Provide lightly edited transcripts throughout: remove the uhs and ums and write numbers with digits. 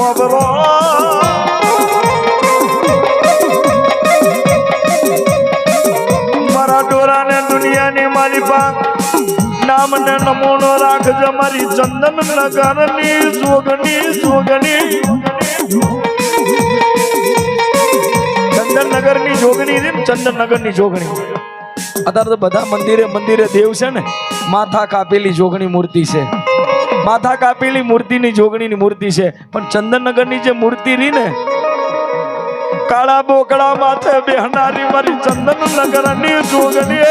હોબરો મારા ડોરાને દુનિયાની મારી પાક નામને નમોનો રાખજે મારી ચંદન નગરની જોગણી ચંદનનગરની જોગણી રે ચંદનનગરની જોગણી અત્યારે તો બધા મંદિરે દેવ છે ને માથા કાપેલી જોગણી મૂર્તિ છે માથા કાપેલી મૂર્તિની જોગણીની મૂર્તિ છે પણ ચંદનનગરની જે મૂર્તિ રી ને કાળા બોકડા માથે બેહનારી મારી ચંદનનગરની જોગણી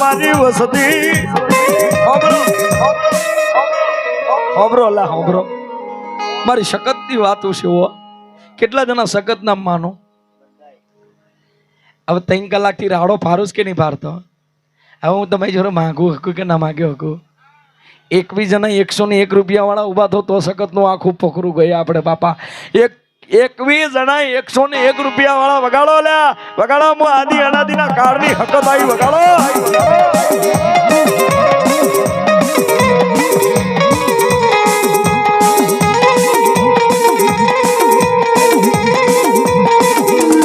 મારી વસતી હોબરો મારી શકતની વાતો છે કેટલા જણા શકત ના માનો હવે 3 કલાકથી રાડો ફારુસ કે નહીં ફારતો હવે હું તમારી જોડે માંગુ હકું કે ના માગ્યો હકું 21 જણા 101 રૂપિયા વાળા ઉભા થો તો શકત નું આખું પકડું ગયા આપણે બાપા 21 જણા 101 રૂપિયા વાળા વગાડો લ્યા વગાડો હું આદિ અનાદિના કાળની હકત આવી વગાડો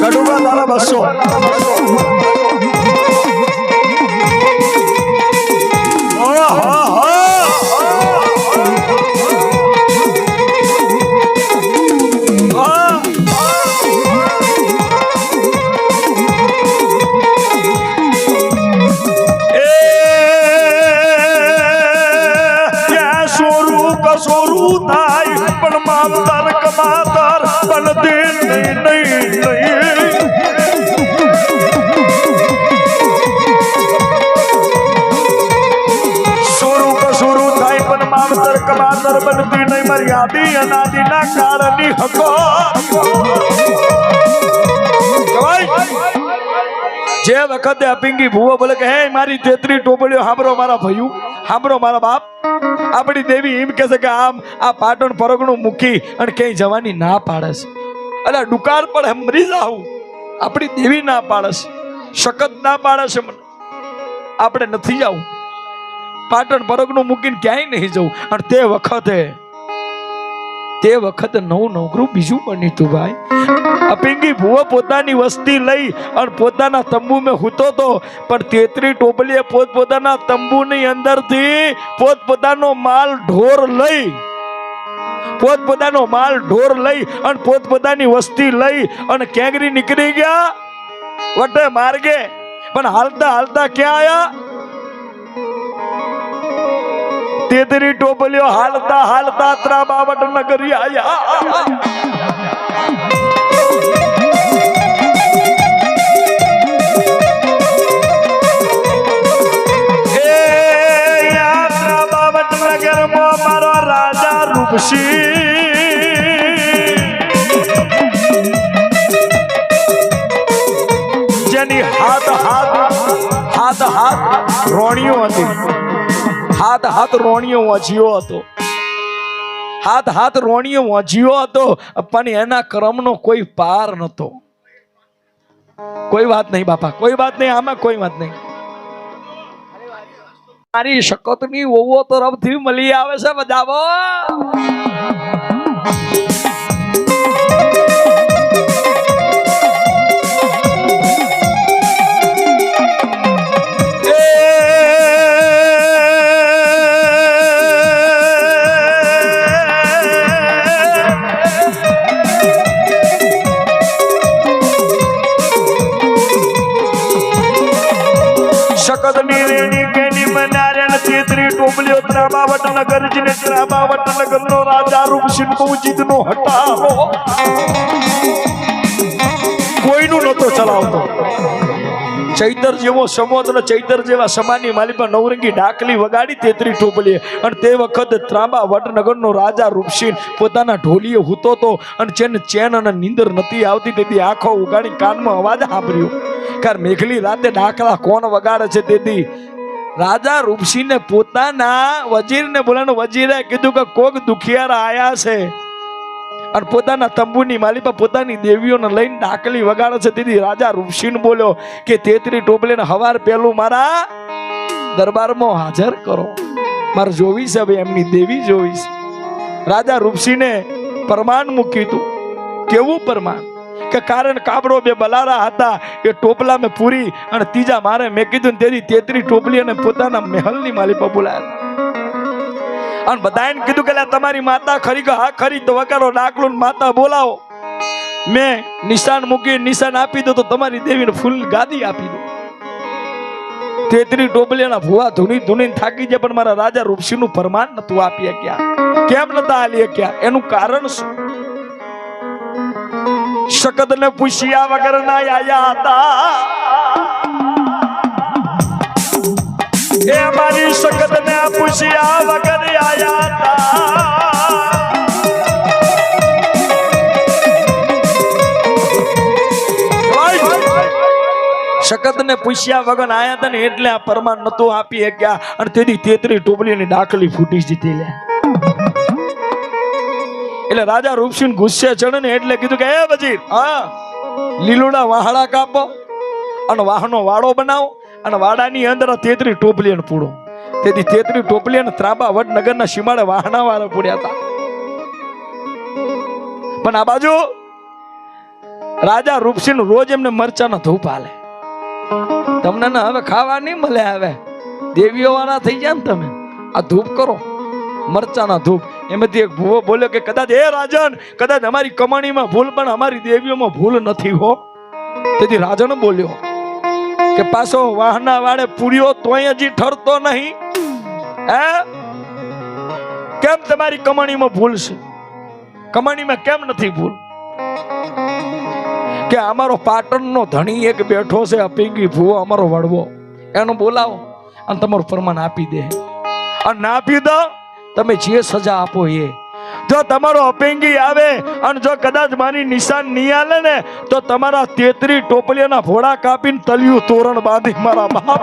કડુબા તારા 200 થાય પણ માવતર કમાતર પણ દે નહીં શરૂ થાય પણ માવતર કમાતર બનતી નહીં મારી આદિ અનાદિના કાળની હકો જે વખતે અપિંગી ભૂવો બોલે કે હે મારી 33 ટોપલીઓ હાંભળો મારા ભયું હાંભળો મારા બાપ આપણી દેવી એમ કહે છે કે આમ આ પાટણ પરગણું મૂકી અને ક્યાંય જવાની ના પાડે છે અરે દુકાળ પર મરી જાવ આપણી દેવી ના પાડે છે શકત ના પાડે છે આપણે નથી જવું પાટણ પરગણું મૂકીને ક્યાંય નહીં જવું અને તે વખતે નવરું બીજું બન્યું તું ભાઈ અપિંગી ભૂવો પોતાની વસ્તી લઈ અને પોતાના તંબુ મેં હૂતો તો પણ 33 ટોપલીએ પોતપોતાના તંબુની અંદરથી પોતપોતાનો માલ ઢોર લઈ અને પોતપોતાની વસ્તી લઈ અને કેંગરી નીકળી ગયા વટે માર્ગે પણ હાલતા ક્યાં આયા 33 ટોપલીઓ હાલતા ત્રાબાવટ નગરી આયા મારો રાજા રૂપસી જેની હાથ રોણીઓ હતી હાથ રોણીઓ વાંચ્યો હતો પણ એના કર્મનો કોઈ પાર નતો કોઈ વાત નહીં બાપા કોઈ વાત નહીં આમાં કોઈ વાત નહીં મારી શકતની ઓવો તરફથી મળી આવે છે બજાવો શકતની રેણી કેની મનાર્યા 33 ટોપલીઓ ત્રાબાવટ નગર જીને ત્રાબાવટ નગરનો રાજા રૂપસિંહ બહુજીતનો હટાવો કોઈનું નતો ચલાવતો ચૈતર જેવો સમોદ્ર ચૈતર જેવા સમાની માલી પર નવરંગી ડાકલી વગાડી 33 ટોપલીએ અને તે વખતે ત્રાબાવટ નગરનો રાજા રૂપસિંહ પોતાના ઢોલીએ હૂતો તો અને ચેન અને નીંદર નથી આવતી તેથી આંખો ઉગાડી કાનમાં અવાજ સાંભળ્યો કાર મેઘલી રાતે ડાકલા કોણ વગાડે છે તેથી રાજા રૂપસિંહ ને પોતાના વજીર ને બોલાનો વજીરે કીધું કે કોક દુખિયાર આયા છે અને પોતાના તંબુની માલિપા પોતાની દેવીઓને લઈને ડાકલી વગાડે છે. તેથી રાજા રૂપસિંહ બોલ્યો કે 33 ટોપલીને હવાર પહેલું મારા દરબારમાં હાજર કરો. મારે જોવી છે હવે એમની દેવી જોવી છે. રાજા રૂપસિંહને પરમાન મૂક્યું હતું. કેવું પરમાન કે કારણ કાબરો બે બલારા હતા એ ટોપલા મેં પૂરી અને ત્રીજા મારે મેં કીધું તેથી 33 ટોપલી અને પોતાના મહેલની માલિપા બોલાયા અને બધાને કીધું કે તમારી માતા ખરી? હા ખરી. તો વગાડો ડાકલો માતા બોલાવો. મેં નિશાન મૂકી નિશાન આપી દો તો તમારી દેવીને ફૂલ ગાદી આપી દો. 33 ટોપલીના ભુવા ધૂની ધૂની થાકી જાય પણ મારા રાજા રૂપસિંહનું ફરમાન નતું આપી શક્યા. કેમ નતા આલી શક્યા? એનું કારણ શું? શકત ને પૂછ્યા વગર ના આયા હતા. એ મારી શકત ને પૂછ્યા વગર આયા હતા. શકત ને પૂછ્યા વગર આયા હતા ને એટલે આ પરમાન નતો આપી શક્યા અને તેથી 33 ટોપલીની ડાકલી ફૂટી જીતી લે. એટલે રાજા રૂપસિંહ ગુસ્સે ચડે ને એટલે કીધું કે હે વજીર, હા લીલુડા વાહડા કાપો અને વાહનો વાડો બનાવો અને વાડાની અંદર 33 ટોપલીને પૂડો. તેથી 33 ટોપલીને ત્રાંબા વડનગરના સીમાડે વાહના વાળા પૂડ્યા હતા. પણ આ બાજુ રાજા રૂપસિંહ રોજ એમને મરચાનો ધૂપ હાલે. તમને ને હવે ખાવા નહીં મળે. હવે દેવીઓ વાળા થઈ જાય ને તમે આ ધૂપ કરો મરચાના ધૂપ. એમાંથી એક ભૂવો બોલ્યો કે કદાચ હે રાજન, કદાચ અમારી કમાણીમાં ભૂલ પણ અમારી દેવીઓમાં ભૂલ નથી હો. તેથી રાજન બોલ્યો કે પાછો વાહના વાળે પૂર્યો તોય હજી ઠરતો નહીં. હે કેમ તમારી કમાણીમાં ભૂલ છે? કમાણીમાં કેમ નથી ભૂલ? કે અમારો પાટણનો ધણી એક બેઠો છે અપિંગી ભૂવો અમારો વડવો, એનો બોલાવો અને તમારું ફરમાન આપી દે. અને ના આપી દો તમે જે સજા આપો એ. જો તમારો અપેંગી આવે અને જો કદાચ મારી નિશાન નહીં આલે ને તો તમારા 33 ટોપલીઓના ભોળા કાપીને તલિયું તોરણ બાંધી મારા બાપ.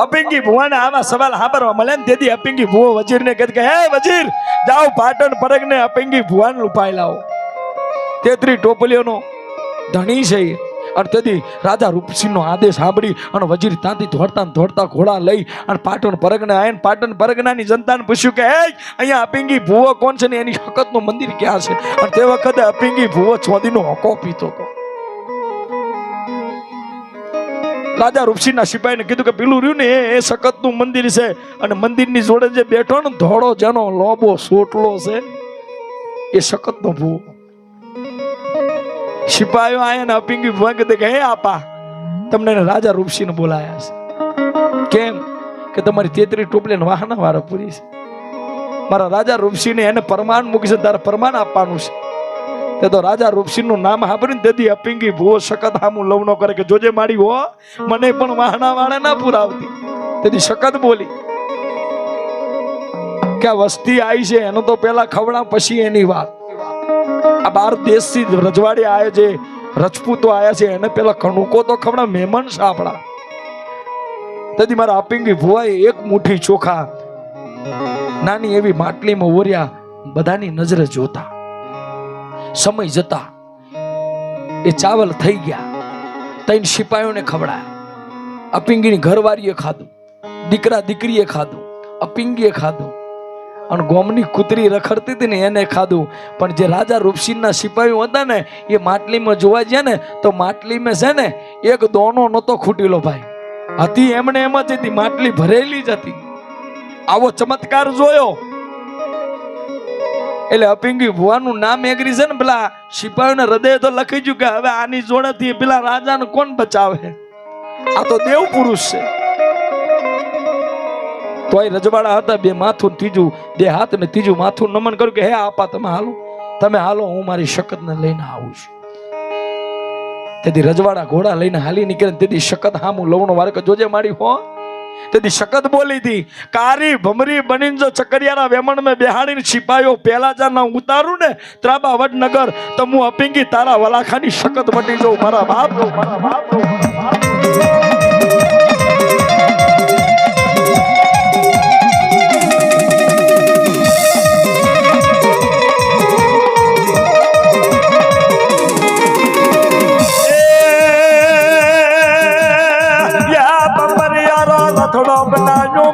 અપિંગી ભુવાને આવા સવાલ સાંભળવા મળે ને તેથી અપિંગી ભુવો વજીરને કહે કે હે વજીર, જાઓ પાટણ પરગને અપિંગી ભુવાને લુપાઈ લાવો. 33 ટોપલીઓનો ધણી છે. અને તેથી રાજા રૂપસિંહનો આદેશ સાંભળી અને વજીર ત્યાંથી દોડતા દોડતા ઘોડા લઈ અને પાટણ પરગને આવીને પાટણ પરગનાની જનતાને પૂછ્યું કે હે અહીંયા અપિંગી ભુવો કોણ છે ને એની હકતનું મંદિર ક્યાં છે? અને તે વખતે અપિંગી ભુવો ચોદીનો હોકો પીતો હતો. રાજા રૂપસિંહના સિપાહીને કીધું કે પેલું રહ્યું ને એ સખતનું મંદિર છે અને મંદિરની જોડે જે બેઠો ને ધોળો જેનો લોબો સોટલો છે એ સખતનો ભૂવો. સિપાહીઓ આયા ને અપિંગી ભુવા કીધું કે હે આપા, તમને રાજા રૂપસિંહ બોલાયા છે. કેમ કે તમારી 33 ટોપલી વાહના વાળા પૂરી છે. મારા રાજા રૂપસિંહને એને પરમાન મૂકી છે, તારે પરમાન આપવાનું છે. તે તો રાજા રૂપસિંહનું નામ સાંભળીને તેથી અપિંગી ભૂવો સખત હામું લવ ન કરે કે જોજે માડી હો મને પણ વાહના વાળા ના પુરાવતી. તેથી સખત બોલી કે આ વસ્તી આવી છે એનો તો પેલા ખવડા પછી એની વાત. આ 12 દેશથી રજવાડી આવ્યા છે, રજપૂતો આવ્યા છે, એને પેલા કણુકો તો ખવડા, મહેમાન છે આપણા. તેથી મારા અપિંગી ભુવાએ એક મુઠ્ઠી ચોખા નાની એવી માટલીમાં ઓર્યા. બધાની નજરે જોતા સમય જતા એ ચાવલ થઈ ગયા. 3 સિપાહીઓને ખવડાયા. અપિંગીની ઘરવાળીએ ખાધું, દીકરા દીકરીએ ખાધું, અપિંગીએ ખાધું, અને ગોમની કૂતરી રખડતી હતી ને એને ખાધું. પણ જે રાજા રૂપસિંહના સિપાહીઓ હતા ને એ માટલીમાં જોવા ગયા ને તો માટલીમાં છે ને એક દોનો નતો ખૂટેલો ભાઈ. હતી એમને એમ જ હતી, માટલી ભરેલી જ હતી. આવો ચમત્કાર જોયો એટલે અપિંગી ભુવાનું નામ એગરી છે ને પેલા સિપાહીઓને હૃદય તો લખી ગયું કે હવે આની જોડેથી પેલા રાજાને કોણ બચાવે, આ તો દેવ પુરુષ છે. તોય રજવાડા હતા, 2 માથું ત્રીજું 2 હાથ ને ત્રીજું માથું નમન કર્યું કે હે આપા તમે હાલો હું મારી શકતને લઈને આવું છું. તેથી રજવાડા ઘોડા લઈને હાલી નીકળે. તેથી શકત હામું લવણો વાર કે જોજે માડી હો. તેથી શકત બોલી હતી કારી ભમરી બનીને જો ચકરિયાના વેમણ મેં બેહાડીને સિપાહીઓ પેલા જા ના ઉતારું ને ત્રાબા વડનગર તો હું અપિંગી તારા વલાખાની શકત મટી જાઉં. મારા બાપ થોડો બનાજો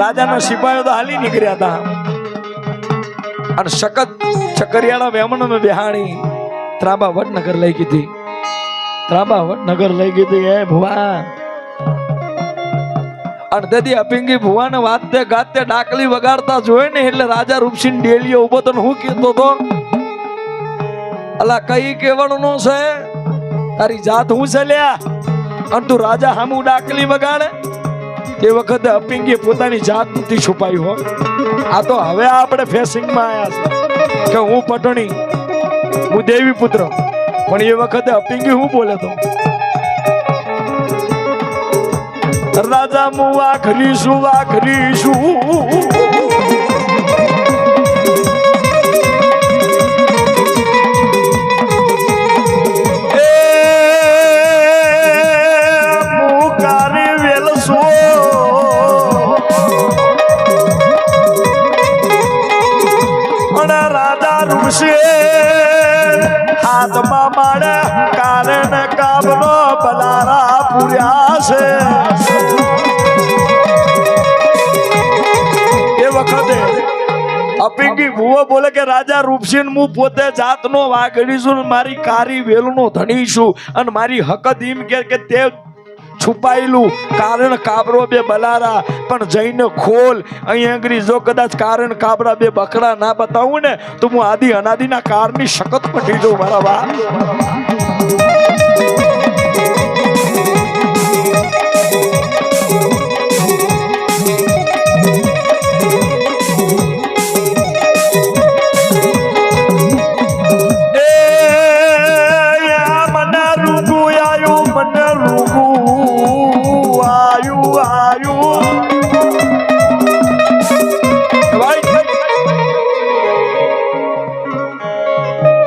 રાજાના સિપાહીઓ તો હાલી નીકળ્યા હતા અને શકત ચકરિયાળા વેમણ બેહાણી ત્રાબા વડનગર લઈ ગઈ. ત્રાબા વડનગર લઈ ગઈ એ ભુવા. અને તેથી અપિંગી ભુવાને વાતે ગાતે ડાકલી વગાડતા જોઈ ને એટલે રાજા રૂપસિંહ ડેલીઓ ઉભો તો હું કહેતો તો અલા કઈ કેવાનું નો છે, તારી જાત હું છે લ્યા અને તું રાજા હામું ડાકલી વગાડે. તે વખતે અપિંગીએ પોતાની જાત નથી છુપાઈ હો. આ તો હવે આપણે ફેસિંગમાં આવ્યા છે કે હું પટણી, હું દેવી પુત્ર. પણ એ વખતે અપિંગી હું બોલે તો રાજા હું વાઘરીશું હાથમાં માડે કારણ કાબનો બલારા પૂર્યા છે. એ વખતે અપિંગી ભુવો બોલે કે રાજા રૂપસિંહ હું પોતે જાતનો વાઘડી છું, મારી કારી વેલનો ધણી છું અને મારી હકત એમ કે તે છુપાયેલું કારણ કાબરો 2 બલારા પણ જઈને ખોલ. અહીં અંગ્રેજ જો કદાચ કારણ કાબરા 2 બકરા ના બતાવું ને તો હું આદિ અનાદિના કારની શકત પટી જાઉં મારા બાપ.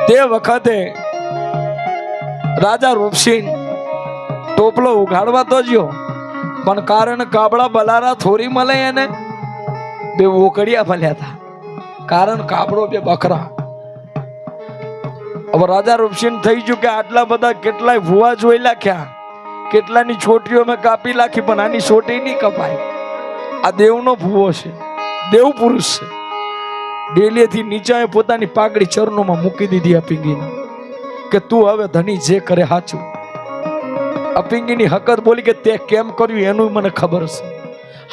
તે વખતે રાજા રૂપસિંહ ટોપલો ઉઘાડવા તો જ્યો પણ કારણ કાબડા બલારા થોરી મળે એને 2 ઓકડિયા મળ્યા હતા. કારણ કાબડો 2 બકરા. હવે રાજા રૂપસિંહ થઈ ગયું કે આટલા બધા કેટલાય ભુવા જોઈ લાખ્યા કેટલાની છોટીઓ મેં કાપી નાખી પણ આની છોટી નહીં કપાય. આ દેવનો ભૂવો છે, દેવ પુરુષ છે. ડેલીથી નીચે પોતાની પાઘડી ચરણોમાં મૂકી દીધી અપિંગીને કે તું હવે ધણી જે કરે સાચું. અપિંગીની હકત બોલી કે તે કેમ કર્યું એનું મને ખબર છે.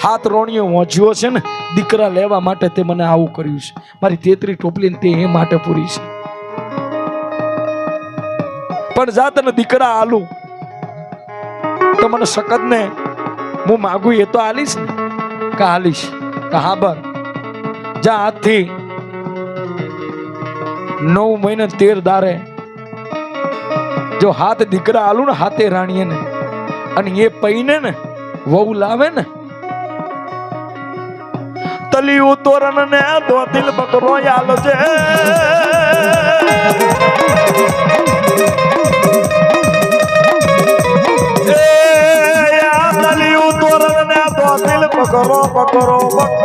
હાથ રોણીઓ મોજ્યો છે ને દીકરા લેવા માટે તે મને આવું કર્યું છે. મારી 33 ટોપલી તે એ માટે પૂરી છે. પણ જા તને દીકરા આલું તો મને સખત ને હું માગું એ તો આલીશ ને. કે આલીશ કે હા બર જા આજથી 9 મહિને 13 દારે જો હાથ દીકરા આલું ને હાથે રાણીએ ને અને એ પૈને ને વહુ લાવે ને તલિયું તોરણ ને દોતિલ બકરો આલો છે. તલિયું તોરણ ને દોતિલ બકરો બકરો બકરો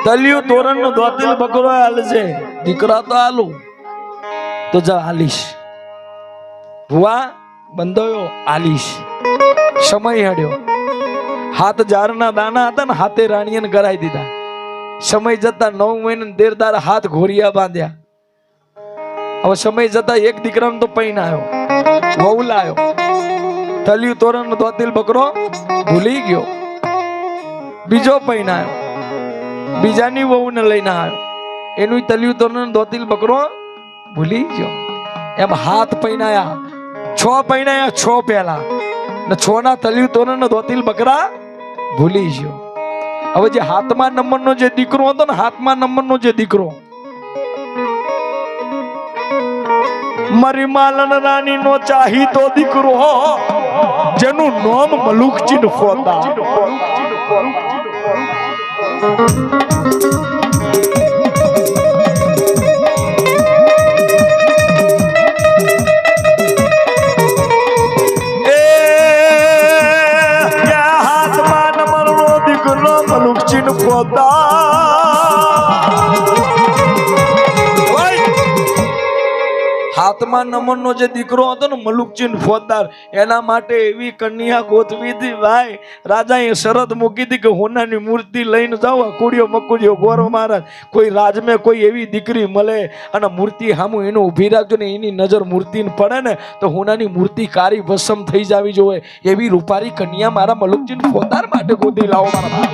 તલિયું તોરણ નો દોતિલ બકરો હાલ છે. દીકરા તો આલું તો જા આલીશ. ભુવા બંધોયો આલીશ. સમય હડ્યો. હાથ જારના દાના હતા ને હાથે રાણીએ કરાવી દીધા. સમય જતા 9 મહિને 13 દાડા હાથ ઘોરિયા બાંધ્યા. હવે સમય જતા એક દીકરાને તો પૈણ આવ્યો, વહુ લાયો. તલિયું તોરણ દોતિલ બકરો ભૂલી ગયો. બીજો પૈણ આવ્યો, બીજાની વહુને લઈને આવ્યો. એનું તલિયું તોરણ દોતિલ બકરો ભૂલી ગયો. એમ હાથ પૈણાયા 6 પૈણાયા 6 પહેલા ને 6 ના તલિયું તોરણ દોતિલ બકરા ભૂલી ગયો. હવે જે હાથમાં નંબરનો જે દીકરો હતો ને હાથમાં નંબરનો જે દીકરો મારી માલન રાની નો ચાહીતો દીકરો જેનું નામ મલુકચીન ફોતા. હાથમાં નમનનો જે દીકરો હતો ને મલુકચીન ફોજદાર એના માટે એવી કન્યા ગોતવી હતી ભાઈ. રાજાએ શરત મૂકી હતી કે હોનાની મૂર્તિ લઈને જાઓ. કુડિયો મકુડિયો ગોરો મહારાજ કોઈ રાજમે કોઈ એવી દીકરી મળે અને મૂર્તિ સામું એનું ઊભી રાખજો ને એની નજર મૂર્તિને પડે ને તો હોનાની મૂર્તિ કારી ભસ્મ થઈ જાવી જોઈએ. એવી રૂપારી કન્યા મારા મલુકચીન ફોજદાર માટે ગોતી લાવો મારા.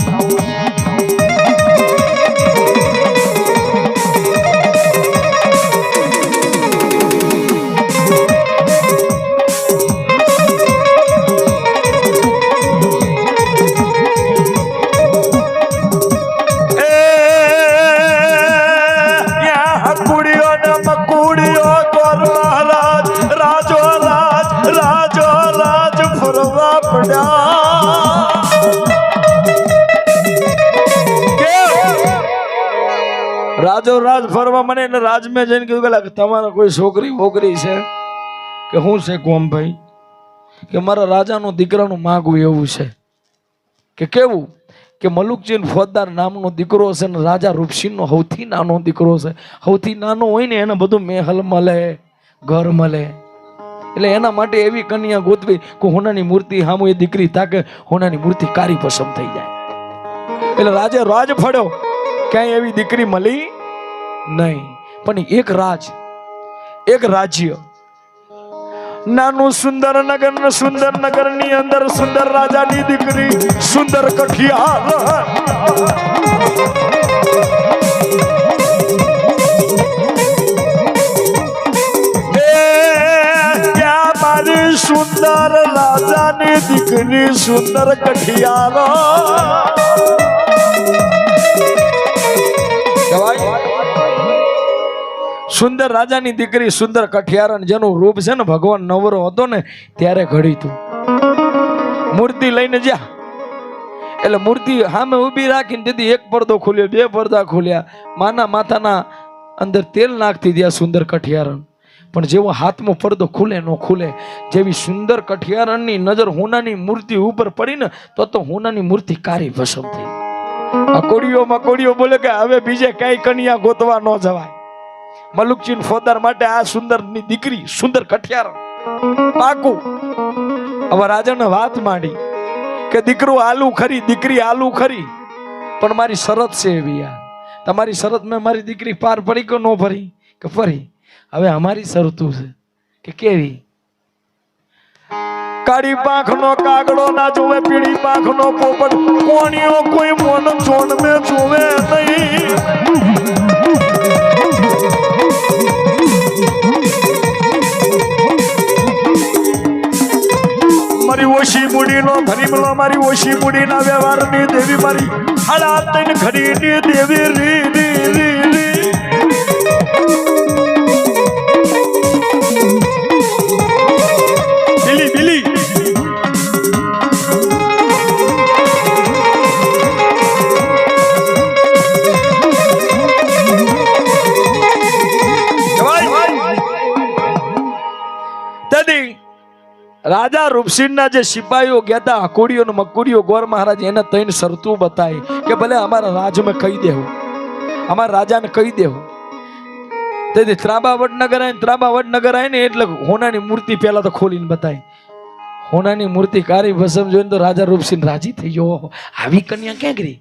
રાજો રાજ ફરવા મને એટલે રાજ મેં જઈને કીધું કે તમારા કોઈ છોકરી વોકરી છે કે હું છે કોમ ભાઈ કે મારા રાજાનો દીકરાનું માગું એવું છે કે કેવું કે મલુકચીન ફોજદાર નામનો દીકરો છે ને રાજા રૂપસિંહનો સૌથી નાનો દીકરો છે. સૌથી નાનો હોય ને એને બધું મહેલ મળે, ઘર મળે. એટલે એના માટે એવી કન્યા ગોતવી કે હોનાની મૂર્તિ સામું એ દીકરી તાકે હોનાની મૂર્તિ કારી પસંદ થઈ જાય. એટલે રાજે રાજ ફળ્યો, ક્યાંય એવી દીકરી મળી નહીં. પણ એક રાજ્ય નાનું સુંદર નગર ને સુંદર નગર ની અંદર સુંદર રાજાની દીકરી સુંદર કઠિયાર. મારી સુંદર રાજાની દીકરી સુંદર કઠિયાર. સુંદર રાજાની દીકરી સુંદર કઠિયાર જેનું રૂપ છે ને ભગવાન નવરો હતો ને ત્યારે ઘડી તું મૂર્તિ લઈને જ્યાં એટલે મૂર્તિ સામે ઊભી રાખીને દીધી. એક પડદો ખોલ્યો, 2 પડદા ખોલ્યા, માના માથાના અંદર તેલ નાખતી દયા સુંદર કઠિયારણ. પણ જેવો હાથમાં પડદો ખુલે નો ખુલે, જેવી સુંદર કઠિયારણની નજર હોનાની મૂર્તિ ઉપર પડી ને તો હોનાની મૂર્તિ કારી ભસ્મ થઈ. મકોડીઓ બોલે કે હવે બીજે કઈ કન્યા ગોતવા ન જવાય. મલુકચીન ફોદાર માટે આ સુંદર ની દીકરી, સુંદર કઠિયાર પાકું. હવે રાજાને વાત માંડી કે દીકરો આલુ ખરી, દીકરી આલુ ખરી, પણ મારી શરત છે એવી. યાર તમારી શરત મેં મારી દીકરી પાર પડી કે ન ભરી? કે ફરી. હવે અમારી શરતું છે કે કેવી? કાળી પાંખ નો કાગડો ના જોવે, પીળી પાંખ નો પોપટ, કોણીઓ કોઈ મોન જોન મે જોવે નહીં. મારી ઓછી મૂડી નો ધરીમલો, મારી ઓછી મૂડી ના વ્યવહાર ની દેવી, મારી હાડા તૈન ઘડી ની દેવી રી રી રી રી. બિલી બિલી રાજા રૂપસિંહના જે સિપાહીઓ ગયા હતા, હકોડીઓ ને મકોડીઓ, ગોર મહારાજ એને ત્રણ શરતું બતાવી કે ભલે અમારા રાજમાં કહી દેવું, અમારા રાજાને કહી દેવું. તેથી ત્રાબા વડનગર આવીને, ત્રાબા વડનગર આવીને એટલે હોનાની મૂર્તિ પહેલા તો ખોલીને બતાવી. હોનાની મૂર્તિ કારી ભસમ જોઈને તો રાજા રૂપસિંહ રાજી થઈ ગયો. આવી કન્યા ક્યાં ગઈ?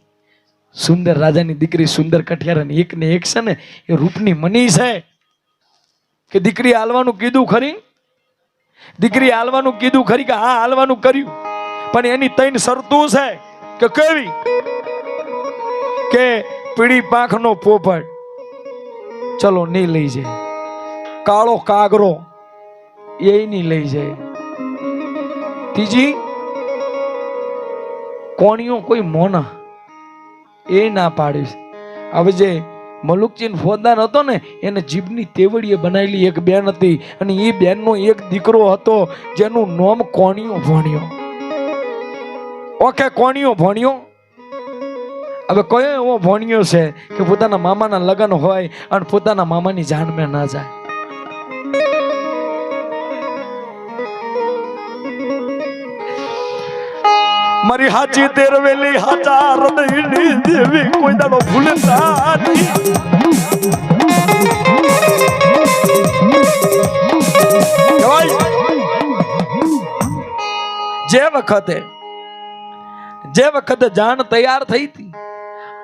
સુંદર રાજાની દીકરી, સુંદર કઠિયાર, એક ને એક છે ને એ રૂપની મની છે. કે દીકરી હાલવાનું કીધું ખરી? દીકરી હાલવાનું કીધું ખરી? કે હા હાલવાનું કર્યું, પણ એની ત્રણ શરતું છે. કે કેવી? કે પીળી પાંખ નો પોપટ ચલો નહીં લઈ જાય, કાળો કાગરો એ નહીં લઈ જાય, ત્રીજી કોણીઓ કોઈ મોના એ ના પાડે. હવે જે મલુકચીન ફોજદાર હતો ને એને જીભની તેવડીએ બનાવેલી એક બેન હતી, અને એ બેનનો એક દીકરો હતો જેનું નામ કોણીઓ ભણ્યો. ઓકે, કોણીઓ ભણ્યો. હવે કયો એવો ભણ્યો છે કે પોતાના મામાના લગ્ન હોય અને પોતાના મામાની જાનમાં ના જાય? મારી હાચી તેરવેલી હાચા હૃદયની દેવી કોઈ દાડો ભૂલતા નહીં. જે વખતે જાણ તૈયાર થઈ હતી,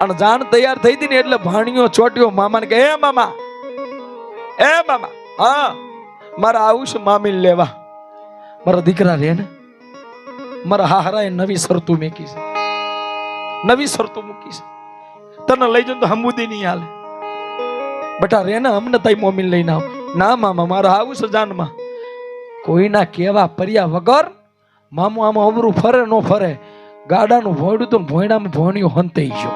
અને જાણ તૈયાર થઈ હતી ને એટલે ભાણિયો ચોટ્યો મામાને કે એ મામા, એ મામા, હા મારા આવું છે મામી લેવા, મારા દીકરા રે ને મારા હાહરાએ નવી શરતું મેકી છે, નવી શરતું મૂકી છે. તને લઈ જઈને તો હમુદી નહીં હાલે બેટા, રે ને અમને તઈ મોમીન લઈને આવ. ના મામા મારા આવું છે જાનમાં. કોઈના કેવા પર્યા વગર મામું આમાં અવરું ફરે ન ફરે. ગાડાનું ભોયડું તો ભોયડામાં ભોણ્યું હંતાઈ ગયો.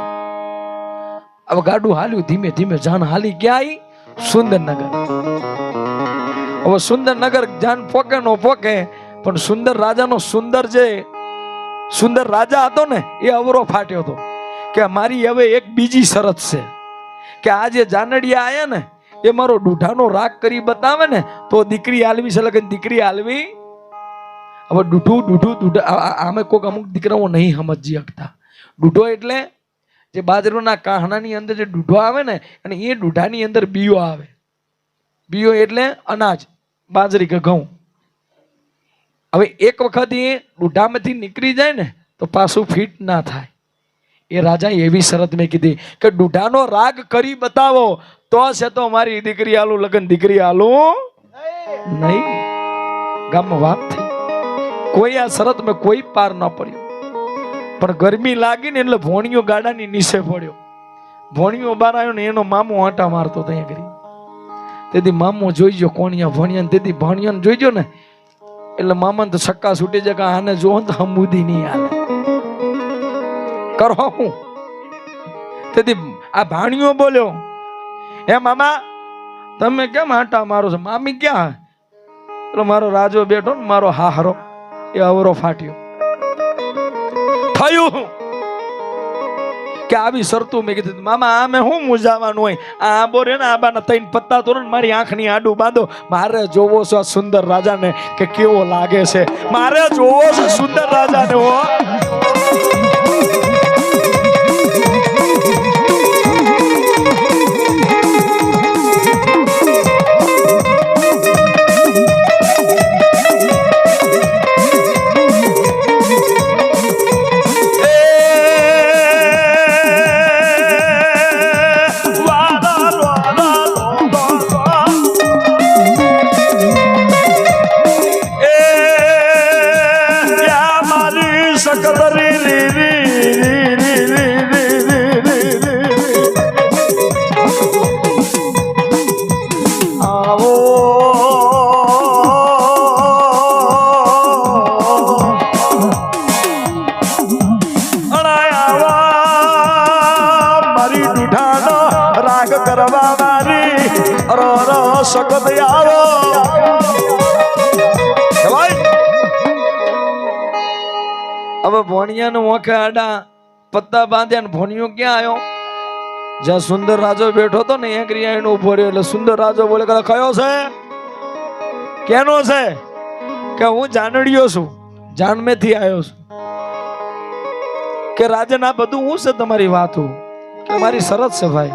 હવે ગાડું હાલ્યું ધીમે ધીમે, જાન હાલી ક્યાં આવી? સુંદરનગર. હવે સુંદરનગર જાન પોકે નો પોકે, પણ સુંદર રાજાનો સુંદર રાજા હતો ને એ અવરો ફાટ્યો હતો કે મારી હવે એક બીજી શરત છે કે આ જે જાનડિયા આયા ને એ મારો ડૂઢાનો રાગ કરી બતાવે ને તો દીકરી આલવી છે. લગન દીકરી આલવી. હવે ડૂઢા આમે કોઈક અમુક દીકરાઓ નહીં સમજી શકતા. ડૂઢો એટલે જે બાજરોના કાહણાની અંદર જે ડૂઢો આવે ને, અને એ ડૂઢાની અંદર બીયો આવે. બીયો એટલે અનાજ, બાજરી કે ઘઉં. હવે એક વખત એ ડૂઢામાંથી નીકળી જાય ને તો પાછું ફિટ ના થાય. એ રાજાએ એવી શરત મેં કીધી કે ડૂઢાનો રાગ કરી બતાવો તો છે તો મારી દીકરી આલું લગન, દીકરી આલું નહીં. ગામમાં વાત થઈ. કોઈ આ શરત મેં કોઈ પાર ન પડ્યો. પણ ગરમી લાગી ને એટલે ભોણિયો ગાડાની નીચે પડ્યો. ભોણિયો બહાર આવ્યો ને એનો મામો આંટા મારતો ત્યાં કરી. તેથી મામો જોઈજો કોણિયા ભણિયા, તેથી ભણિયાને જોઈજો ને એટલે મામાને તો સક્કા છૂટી જાય કે આને જો તો હમુદી નહીં હાલે. કરો હું? તેથી આ ભાણિયો બોલ્યો, એ મામા તમે કેમ આંટા મારો છો? મામી ક્યાં? એટલે મારો રાજો બેઠો ને મારો હાહરો એ અવરો ફાટ્યો. થયું કે આવી શરતું મેં કીધું મામા આમે હું મૂંઝાવાનું હોય? આ બોરે ને આબાના ત્રણ પત્તા તોરણ મારી આંખની આડું બાંધો. મારે જોવો છો આ સુંદર રાજાને કે કેવો લાગે છે. મારે જોવો છે સુંદર રાજાને. હો શકત આવો હવે ભોણિયા નું ઓખે આડા પત્તા બાંધ્યા ને ભોણિયો ક્યાં આવ્યો? જ્યાં સુંદર રાજો બેઠો હતો ને એક રિયા ઉભો રહ્યો. એટલે સુંદર રાજો બોલે કે કયો છે? કેનો છે? કે હું જાનડીયો છું, જાનમેથી આવ્યો છું. કે રાજન આ બધું હું છે તમારી વાત? કે મારી શરત છે ભાઈ,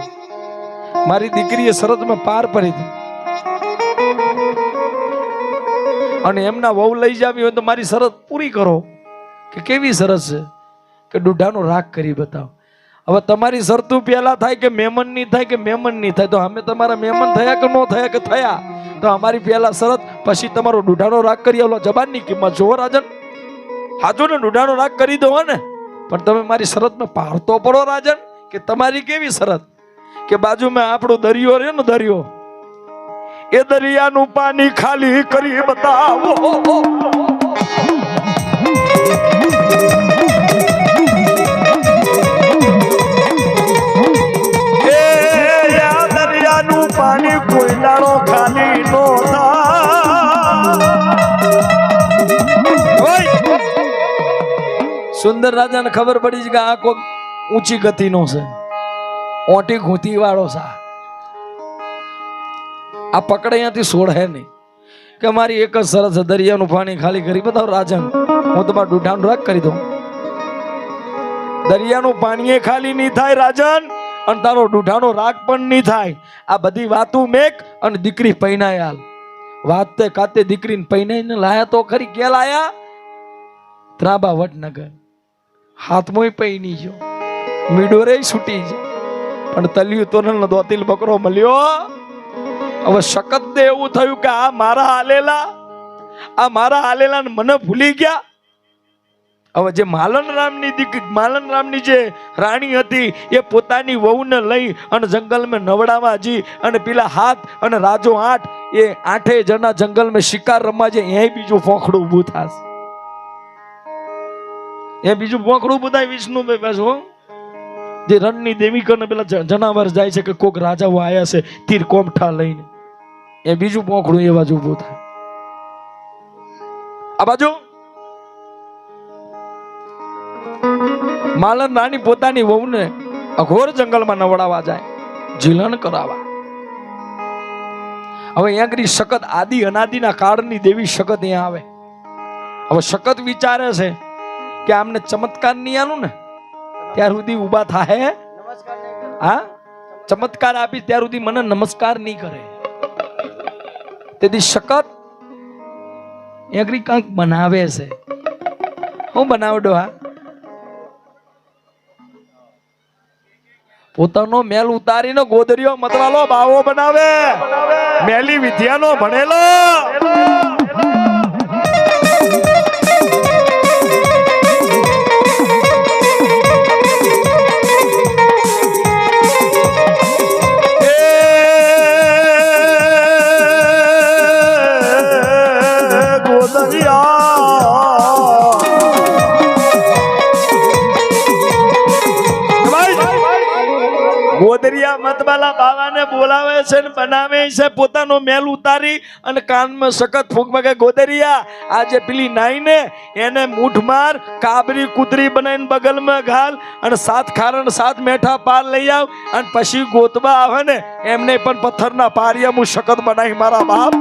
મારી દીકરીએ શરત મેં પાર પડી હતી અને એમના વહુ લઈ જાવી હોય તો મારી શરત પૂરી કરો. કે કેવી શરત છે? કે દુઢાનો રાગ કરી બતાવો. હવે તમારી શરતું પહેલા થાય કે મહેમાન ની થાય કે મહેમાન ની થાય? તો અમે તમારા મહેમાન થયા કે ન થયા? કે થયા. તો અમારી પહેલા શરત, પછી તમારો દુઢાનો રાગ કરી આવો. જબાનની કિંમત જોવો રાજન, હાજો ને દુઢાનો રાગ કરી દો ને, પણ તમે મારી શરત માં પાડતો પડો રાજન. કે તમારી કેવી શરત? કે બાજુમાં આપણો દરિયો રહ્યો ને, દરિયો, એ દરિયાનું પાણી ખાલી કરી બતાવો. પાણી કોઈ દાડો ખાલી નો થાય. સુંદર રાજાને ખબર પડી છે કે આ કોઈ ઊંચી ગતિનો છે, ઓટી ઘૂંટી વાળો છે. આ પકડે અહીંયાથી છોડે નહીં. કે મારી એક જ શરત છે, દરિયાનું પાણી ખાલી કરી બતાવો રાજન, હું તમારું દુઢાનું રાગ કરી દઉં. દરિયાનું પાણી એ ખાલી નહીં થાય રાજન, અને તારો દુઢાનો રાગ પણ નહીં થાય. આ બધી વાતું મેક અને દીકરી પૈણાય હાલ. વાત તે કાતે દીકરીને પૈણાઈને લાયા તો ખરી. કે લાયા? ત્રાબા વડનગર. હાથમોય પૈણી ગયો, મીડોરે છૂટી ગયો, પણ તલિયું તોરલ દોતિલ બકરો મળ્યો. હવે શકત દે એવું થયું કે આ મારા હાલેલા ને મને ભૂલી ગયા. હવે જે માલન રામની જે રાણી હતી એ પોતાની વહુને લઈ અને જંગલમાં નવડાવા જી અને પેલા હાથ અને રાજો 8 એ 8 જણા જંગલમાં શિકાર રમવા જે એ બીજું પોખડું ઊભું થાશે. એ બીજું પોખડું ઊભું થાય વિષ્ણુભાઈ પાછું. જે રણની દેવી કરીને પેલા જનાવર જાય છે કે કોક રાજાઓ આયા છે તીર કોમઠા લઈને, એ બીજું પોખડું એ બાજુ ઊભું થાય. આ બાજુ માલન રાણી પોતાની વહુને અઘોર જંગલમાં નવડાવવા જાય, જીલન કરાવવા. હવે અહીંયા કરી શકત આદિ અનાદિના કાળની દેવી શકત અહીંયા આવે. હવે શકત વિચારે છે કે આમને ચમત્કાર નહીં આલું ને ત્યાર સુધી ઊભા થાય. હા, ચમત્કાર આપી ત્યાર સુધી મને નમસ્કાર નહીં કરે. તેથી શકત અહીંયા કાંઈક બનાવે છે. હું બનાવડો? હા, પોતાનો મેલ ઉતારીને ગોદરીઓ મતવાલો બાવો બનાવે. મેલી વિદ્યાનો ભણેલો. ગોદરિયા મતવાલા બાવાને બોલાવે છે ને બનાવે છે. પોતાનો મેલ ઉતારી અને કાનમાં સખત ફૂંકમાં કે ગોદરિયા આજે પેલી નાઈ ને એને મૂઠ માર, કાબરી કૂતરી બનાવીને બગલમાં ઘાલ અને 7 ખારણ 7 મેઠા પાર લઈ આવ અને પછી ગોતવા આવે ને એમને પણ પથ્થરના પારિયા હું શકત બનાવી મારા બાપ.